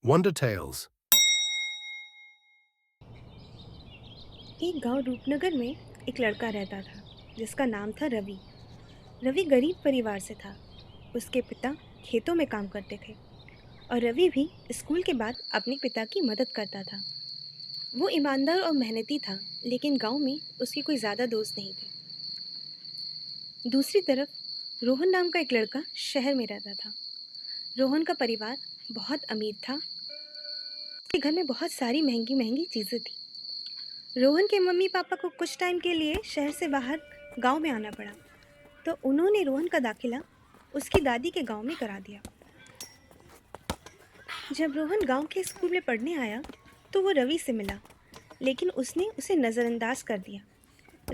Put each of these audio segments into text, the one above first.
Wonder Tales. एक गांव रूपनगर में एक लड़का रहता था जिसका नाम था रवि। रवि गरीब परिवार से था। उसके पिता खेतों में काम करते थे और रवि भी स्कूल के बाद अपने पिता की मदद करता था। वो ईमानदार और मेहनती था, लेकिन गांव में उसके कोई ज़्यादा दोस्त नहीं थे। दूसरी तरफ रोहन नाम का एक लड़का शहर में रहता था। रोहन का परिवार बहुत अमीर था। उसके घर में बहुत सारी महंगी महंगी चीज़ें थी। रोहन के मम्मी पापा को कुछ टाइम के लिए शहर से बाहर गांव में आना पड़ा, तो उन्होंने रोहन का दाखिला उसकी दादी के गांव में करा दिया। जब रोहन गांव के स्कूल में पढ़ने आया तो वो रवि से मिला, लेकिन उसने उसे नज़रअंदाज कर दिया।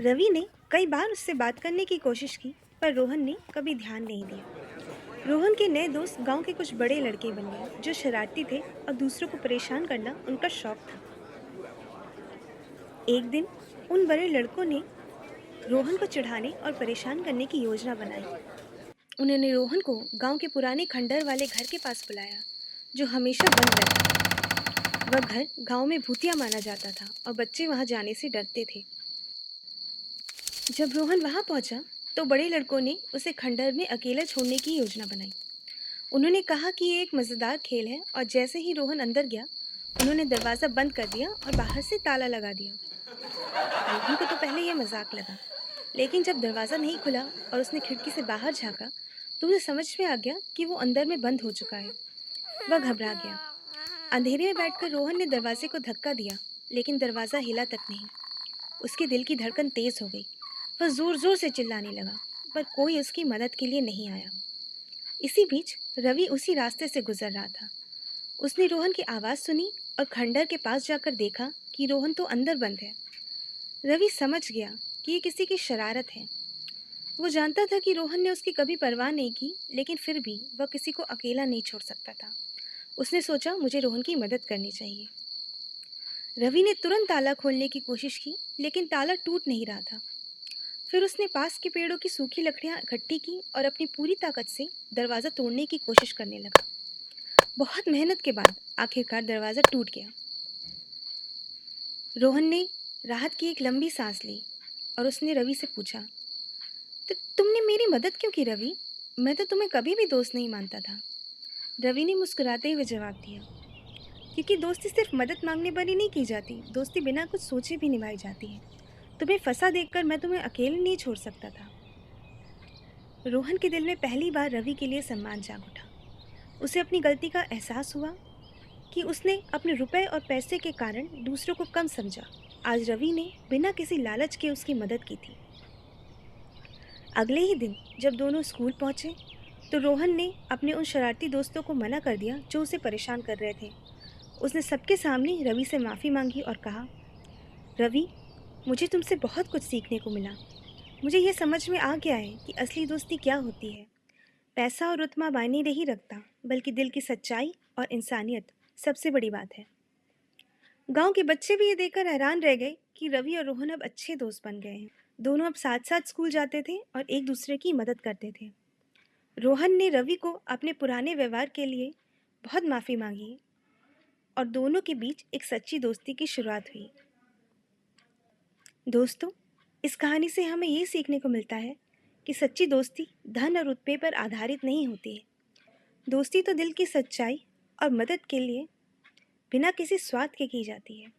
रवि ने कई बार उससे बात करने की कोशिश की, पर रोहन ने कभी ध्यान नहीं दिया। रोहन के नए दोस्त गांव के कुछ बड़े लड़के बन गए जो शरारती थे और दूसरों को परेशान करना उनका शौक था। एक दिन उन बड़े लड़कों ने रोहन को चिढ़ाने और परेशान करने की योजना बनाई। उन्होंने रोहन को गांव के पुराने खंडहर वाले घर के पास बुलाया, जो हमेशा बंद रहता था। वह घर गांव में भूतिया माना जाता था और बच्चे वहां जाने से डरते थे। जब रोहन वहां पहुंचा तो बड़े लड़कों ने उसे खंडहर में अकेला छोड़ने की योजना बनाई। उन्होंने कहा कि ये एक मज़ेदार खेल है, और जैसे ही रोहन अंदर गया उन्होंने दरवाज़ा बंद कर दिया और बाहर से ताला लगा दिया। रोहन को तो पहले यह मजाक लगा, लेकिन जब दरवाज़ा नहीं खुला और उसने खिड़की से बाहर झांका तो उसे समझ में आ गया कि वो अंदर में बंद हो चुका है। वह घबरा गया। अंधेरे में बैठकर रोहन ने दरवाजे को धक्का दिया, लेकिन दरवाज़ा हिला तक नहीं। उसके दिल की धड़कन तेज हो गई। वह जोर जोर से चिल्लाने लगा, पर कोई उसकी मदद के लिए नहीं आया। इसी बीच रवि उसी रास्ते से गुजर रहा था। उसने रोहन की आवाज़ सुनी और खंडर के पास जाकर देखा कि रोहन तो अंदर बंद है। रवि समझ गया कि ये किसी की शरारत है। वो जानता था कि रोहन ने उसकी कभी परवाह नहीं की, लेकिन फिर भी वह किसी को अकेला नहीं छोड़ सकता था। उसने सोचा, मुझे रोहन की मदद करनी चाहिए। रवि ने तुरंत ताला खोलने की कोशिश की, लेकिन ताला टूट नहीं रहा था। फिर उसने पास के पेड़ों की सूखी लकड़ियां इकट्ठी की और अपनी पूरी ताकत से दरवाज़ा तोड़ने की कोशिश करने लगा। बहुत मेहनत के बाद आखिरकार दरवाज़ा टूट गया। रोहन ने राहत की एक लंबी सांस ली और उसने रवि से पूछा, तो तुमने मेरी मदद क्यों की रवि? मैं तो तुम्हें कभी भी दोस्त नहीं मानता था। रवि ने मुस्कुराते हुए जवाब दिया, क्योंकि दोस्ती सिर्फ मदद मांगने पर ही नहीं की जाती, दोस्ती बिना कुछ सोचे भी निभाई जाती है। तुम्हें फंसा देखकर मैं तुम्हें अकेले नहीं छोड़ सकता था। रोहन के दिल में पहली बार रवि के लिए सम्मान जाग उठा। उसे अपनी गलती का एहसास हुआ कि उसने अपने रुपए और पैसे के कारण दूसरों को कम समझा। आज रवि ने बिना किसी लालच के उसकी मदद की थी। अगले ही दिन जब दोनों स्कूल पहुंचे तो रोहन ने अपने उन शरारती दोस्तों को मना कर दिया जो उसे परेशान कर रहे थे। उसने सबके सामने रवि से माफ़ी मांगी और कहा, रवि, मुझे तुमसे बहुत कुछ सीखने को मिला। मुझे यह समझ में आ गया है कि असली दोस्ती क्या होती है। पैसा और रुतबा मायने नहीं रखता, बल्कि दिल की सच्चाई और इंसानियत सबसे बड़ी बात है। गांव के बच्चे भी ये देखकर हैरान रह गए कि रवि और रोहन अब अच्छे दोस्त बन गए हैं। दोनों अब साथ साथ स्कूल जाते थे और एक दूसरे की मदद करते थे। रोहन ने रवि को अपने पुराने व्यवहार के लिए बहुत माफ़ी मांगी और दोनों के बीच एक सच्ची दोस्ती की शुरुआत हुई। दोस्तों, इस कहानी से हमें ये सीखने को मिलता है कि सच्ची दोस्ती धन और रुतबे पर आधारित नहीं होती है। दोस्ती तो दिल की सच्चाई और मदद के लिए बिना किसी स्वार्थ के की जाती है।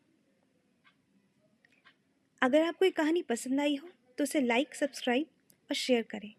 अगर आपको ये कहानी पसंद आई हो तो उसे लाइक, सब्सक्राइब और शेयर करें।